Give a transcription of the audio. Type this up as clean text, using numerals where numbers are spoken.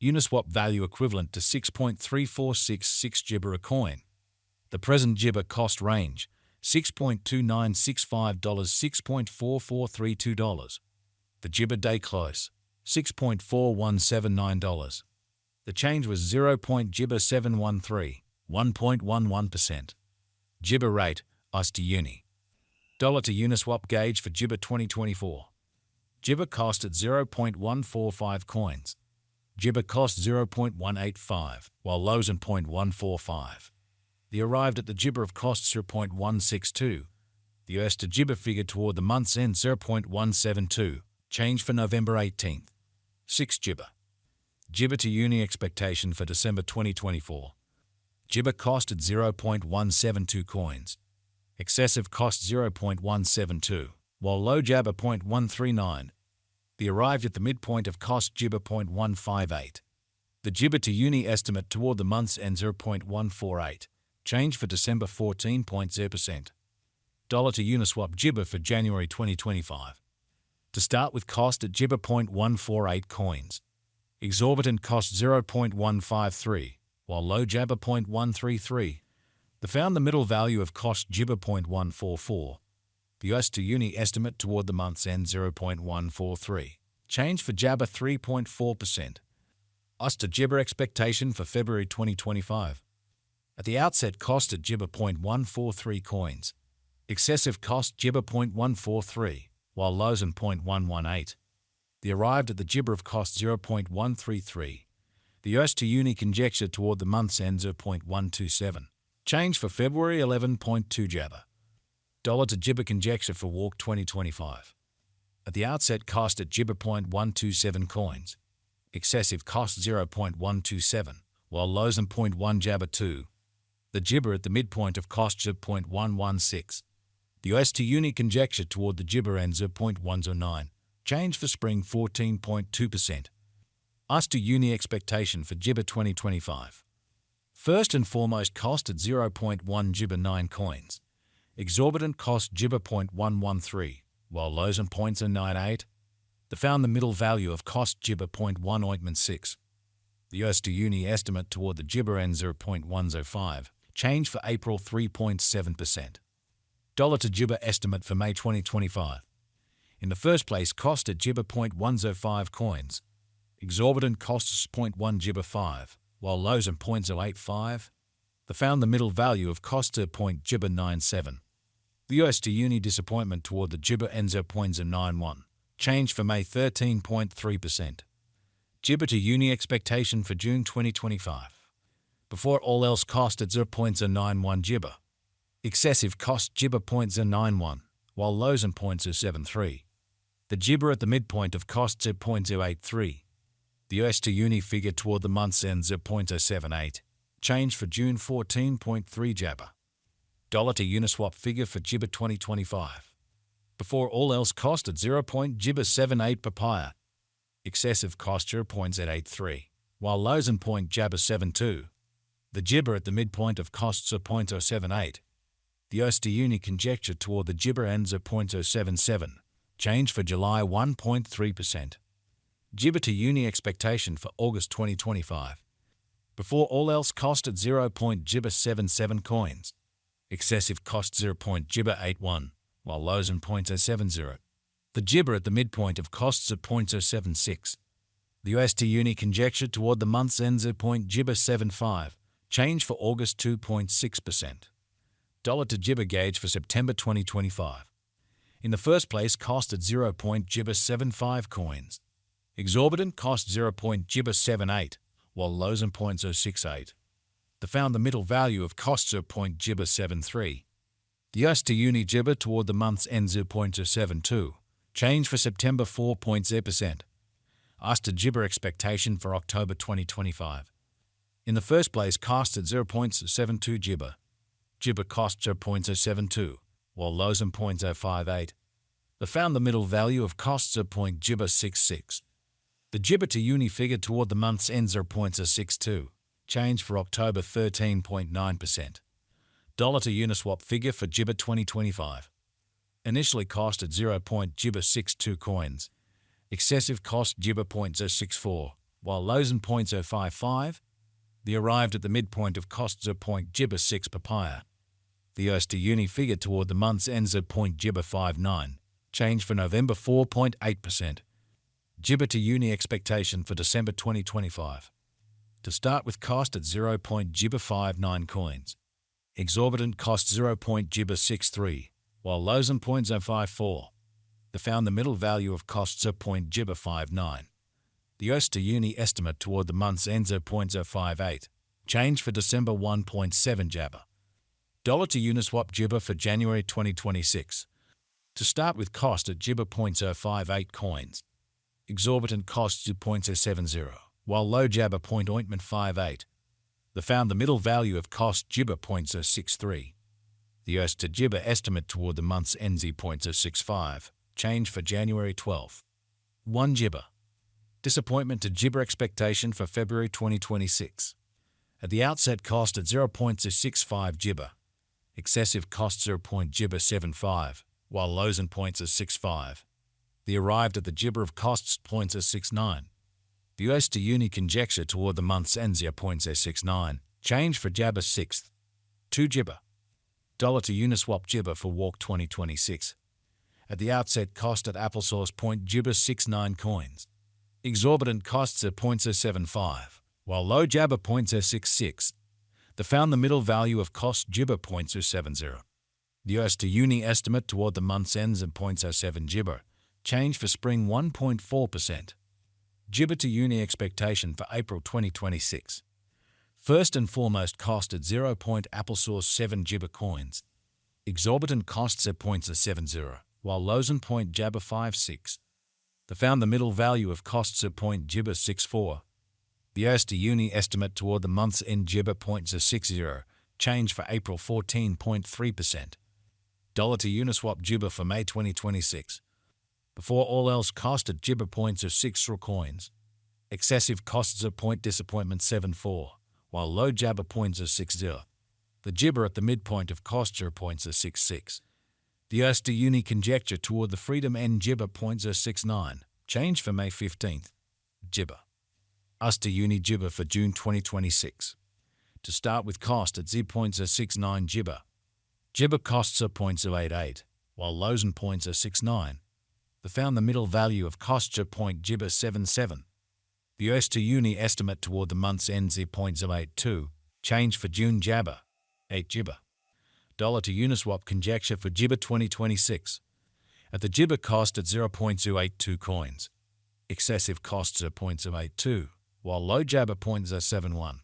Uniswap value equivalent to 6.3466 Gibber a coin. The present Gibber cost range, $6.2965 $6.4432. The Gibber day close, $6.4179. The change was 0.Gibber713, 1.11%. Gibber rate, US to Uni. Dollar to Uniswap gauge for Gibber 2024. Gibber cost at 0.145 coins. Gibber cost 0.185, while lows and 0.145. The arrived at the Gibber of cost 0.162. The US to Gibber figure toward the month's end 0.172, change for November 18th. 6 Gibber. Gibber to Uni expectation for December 2024. Gibber cost at 0.172 coins. Excessive cost 0.172, while low Jabber 0.139. The arrived at the midpoint of cost Gibber 0.158. The Gibber to Uni estimate toward the month's end 0.148, change for December 14.0%. Dollar to Uniswap Gibber for January 2025. To start with cost at Gibber 0.148 coins. Exorbitant cost 0.153, while low Jabber 0.133. The found the middle value of cost Gibber 0.144. The US to Uni estimate toward the month's end 0.143. Change for Jabber 3.4%. US to Gibber expectation for February 2025. At the outset cost at Gibber 0.143 coins. Excessive cost Gibber 0.143, while lows and 0.118. The arrived at the Gibber of cost 0.133. The US to Uni conjecture toward the month's end 0.127. Change for February 11.2 Jabber. Dollar to Gibber conjecture for Walk 2025. At the outset cost at Gibber 0.127 coins. Excessive cost 0.127, while lows and 0.1 Jabber 2. The Gibber at the midpoint of cost 0.116. The US to Uni conjecture toward the Gibber end 0.109. Change for spring 14.2%. US to Uni expectation for Gibber 2025. First and foremost cost at 0.1 Gibber 9 coins. Exorbitant cost Gibber 0.113, while lows and 0.098. The found the middle value of cost Gibber 0.1 ointment 6. The US to Uni estimate toward the Gibber end 0.105. Change for April 3.7%. Dollar to Gibber estimate for May 2025. In the first place cost at Gibber 0.105 coins. Exorbitant costs 0.1 Gibber 5, while lows and 0.085. The found the middle value of cost at Gibber 97. The US to Uni disappointment toward the Gibber end 0.091. Change for May 13.3%. Gibber to Uni expectation for June 2025. Before all else cost at 0.091 Gibber. Excessive cost Gibber 0.091, while lows and 0.073. The Gibber at the midpoint of costs at 0.083. The US to Uni figure toward the month's end 0.078. Change for June 14.3 Jabber. Dollar to Uniswap figure for Gibber 2025. Before all else cost at 0.Gibber78 papaya. Excessive cost 0.083, while lows and Jabber 72. The Gibber at the midpoint of costs of 0.078. The US to Uni conjecture toward the Gibber ends of 0.077. Change for July 1.3%. Gibber to Uni expectation for August 2025. Before all else cost at 0.Gibber77 coins. Excessive cost 0.Gibber81, while lows and 0.070. The Gibber at the midpoint of costs at 0.076. The US to Uni conjecture toward the month's ends at Gibber75. Change for August 2.6%. Dollar to Gibber gauge for September 2025. In the first place cost at Gibber75 coins. Exorbitant cost 0.Gibber78, while lows and 0.068. The found the middle value of costs of Gibber73. The US to Uni Gibber toward the month's end 0.072. Change for September 4.0%. US to Gibber expectation for October 2025. In the first place cost at 0.72 Gibber. Gibber cost 0.072, while lows and 0.058. The found the middle value of costs of Gibber66. The Gibber to Uni figure toward the month's end 0.062. Change for October 13.9%. Dollar to Uniswap figure for Gibber 2025. Initially cost at 0.Gibber62 coins. Excessive cost Gibber 0.064, while lows and 0.055. The arrived at the midpoint of costs of .06 papaya. The USD Uni figure toward the month's ends at .59. Change for November 4.8%. JIBA to Uni expectation for December 2025. To start with cost at 0.59 coins. Exorbitant cost 0.63, while lows and 0.054. They found the middle value of costs of .59. The USD Uni estimate toward the month's ends at .058. Change for December 1.7 JABA. Dollar to Uniswap JIBA for January 2026. To start with cost at JIBA 0.058 coins. Exorbitant costs to 0.070, while low JABA 0.58. They found the middle value of cost JIBA 0.063. The US to JIBA estimate toward the month's ends 0.065. Change for January 12. 1 JIBA. Disappointment to JIBA expectation for February 2026. At the outset cost at 0.065 JIBA. Excessive cost 0.075, while lows and 0.065. The arrived at the JIBA of costs 0.069. The USD Uni conjecture toward the month's ends 0.069. Change for JABA 6th. 2 JIBA. Dollar to Uniswap JIBA for Walk 2026. At the outset cost at applesauce .JIBA 69 coins. Exorbitant costs at 0.075, while low JABA 0.066. They found the middle value of cost JIBA 0.070. The USD Uni estimate toward the month's ends at 0.07 JIBA. Change for spring 1.4%. JIBA to Uni expectation for April 2026. First and foremost cost at applesauce 7 JIBA coins. Exorbitant costs at 0.070, while lows and JABA 56. They found the middle value of costs at JIBA 64. The USD Uni estimate toward the month's end JIBA 0.060. Change for April 14.3%. Dollar to Uniswap JIBA for May 2026. Before all else cost at JIBA 0.06 coins. Excessive costs at disappointment 74, while low JABA 0.060. The JIBA at the midpoint of costs are 0.066. The USD Uni conjecture toward the Freedom End JIBA 0.069. Change for May 15th. JIBA. USD Uni JIBA for June 2026. To start with cost at 0.069 JIBA. JIBA costs are 0.088, while lows and 0.069. They found the middle value of costs at JIBA 77. The USD Uni estimate toward the month's end 0.082. Change for June JABA. 8 JIBA. Dollar to Uniswap conjecture for JIBA 2026. At the JIBA cost at 0.082 coins. Excessive costs at 0.082, while low JABA 0.071.